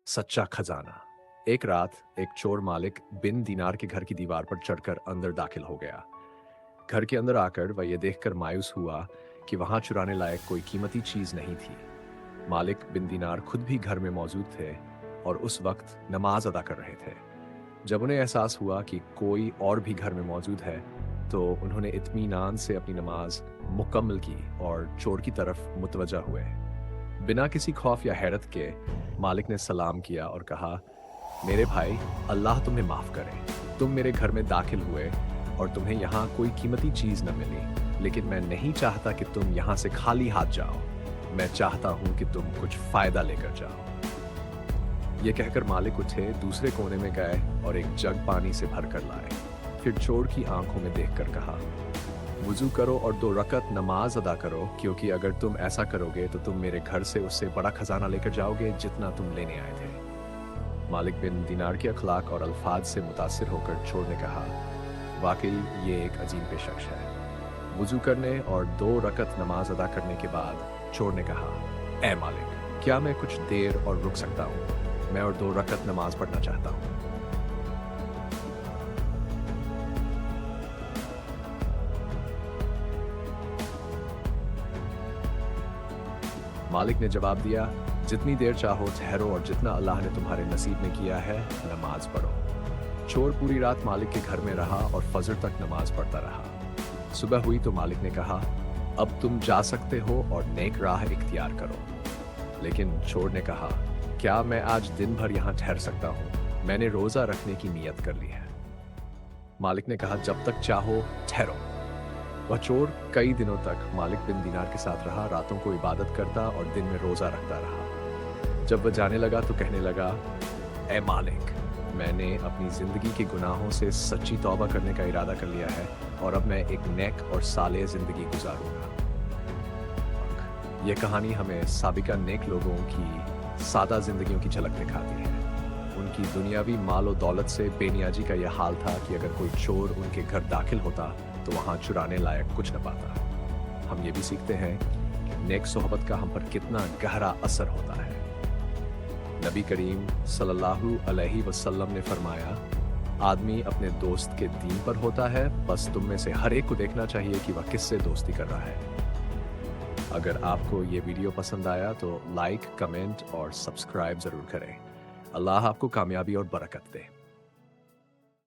सच्चा खजाना। एक रात एक चोर मालिक बिन दीनार के घर की दीवार पर चढ़कर अंदर दाखिल हो गया। घर के अंदर आकर वह यह देखकर मायूस हुआ कि वहां चुराने लायक कोई कीमती चीज नहीं थी। मालिक बिन दीनार खुद भी घर में मौजूद थे और उस वक्त नमाज अदा कर रहे थे। जब उन्हें एहसास हुआ कि कोई और भी घर में मौजूद है, तो उन्होंने इत्मीनान से अपनी नमाज मुकम्मल की और चोर की तरफ मुतवज्जा हुए। बिना किसी खौफ या हैरत के मालिक ने सलाम किया और कहा, मेरे भाई, अल्लाह तुम्हें माफ करे। तुम मेरे घर में दाखिल हुए और तुम्हें यहाँ कोई कीमती चीज न मिली, लेकिन मैं नहीं चाहता कि तुम यहाँ से खाली हाथ जाओ। मैं चाहता हूँ कि तुम कुछ फायदा लेकर जाओ। ये कहकर मालिक उठे, दूसरे कोने में गए और एक जग पानी से भर कर लाए। फिर चोर की आंखों में देखकर कहा, वुजू करो और 2 रकत नमाज अदा करो, क्योंकि अगर तुम ऐसा करोगे तो तुम मेरे घर से उससे बड़ा खजाना लेकर जाओगे जितना तुम लेने आए थे। मालिक बिन दीनार के अखलाक और अल्फाज से मुतासिर होकर चोर ने कहा, वाकई ये एक अजीम पेशकश है। वुजू करने और 2 रकत नमाज अदा करने के बाद चोर ने कहा, ए मालिक, क्या मैं कुछ देर और रुक सकता हूँ? मैं और 2 रकत नमाज पढ़ना चाहता हूँ। मालिक ने जवाब दिया, जितनी देर चाहो ठहरो और जितना अल्लाह ने तुम्हारे नसीब में किया है नमाज पढ़ो। चोर पूरी रात मालिक के घर में रहा और फजर तक नमाज पढ़ता रहा। सुबह हुई तो मालिक ने कहा, अब तुम जा सकते हो और नेक राह इख्तियार करो। लेकिन चोर ने कहा, क्या मैं आज दिन भर यहाँ ठहर सकता हूँ? मैंने रोजा रखने की नीयत कर ली है। मालिक ने कहा, जब तक चाहो ठहरो। वह चोर कई दिनों तक मालिक बिन दीनार के साथ रहा, रातों को इबादत करता और दिन में रोजा रखता रहा। जब वह जाने लगा तो कहने लगा, ए मालिक, मैंने अपनी जिंदगी के गुनाहों से सच्ची तौबा करने का इरादा कर लिया है और अब मैं एक नेक और सालेह जिंदगी गुजारूंगा। यह कहानी हमें साबिका नेक लोगों की सादा जिंदगियों की झलक दिखाती है। उनकी दुनियावी माल और दौलत से बेनियाजी का यह हाल था कि अगर कोई चोर उनके घर दाखिल होता तो वहां चुराने लायक कुछ न पाता। हम ये भी सीखते हैं कि नेक सोहबत का हम पर कितना गहरा असर होता है। नबी करीम सल्लल्लाहु अलैहि वसल्लम ने फरमाया, आदमी अपने दोस्त के दीन पर होता है, बस तुम में से हर एक को देखना चाहिए कि वह किससे दोस्ती कर रहा है। अगर आपको ये वीडियो पसंद आया तो लाइक, कमेंट और सब्सक्राइब जरूर करें। अल्लाह आपको कामयाबी और बरकत दे।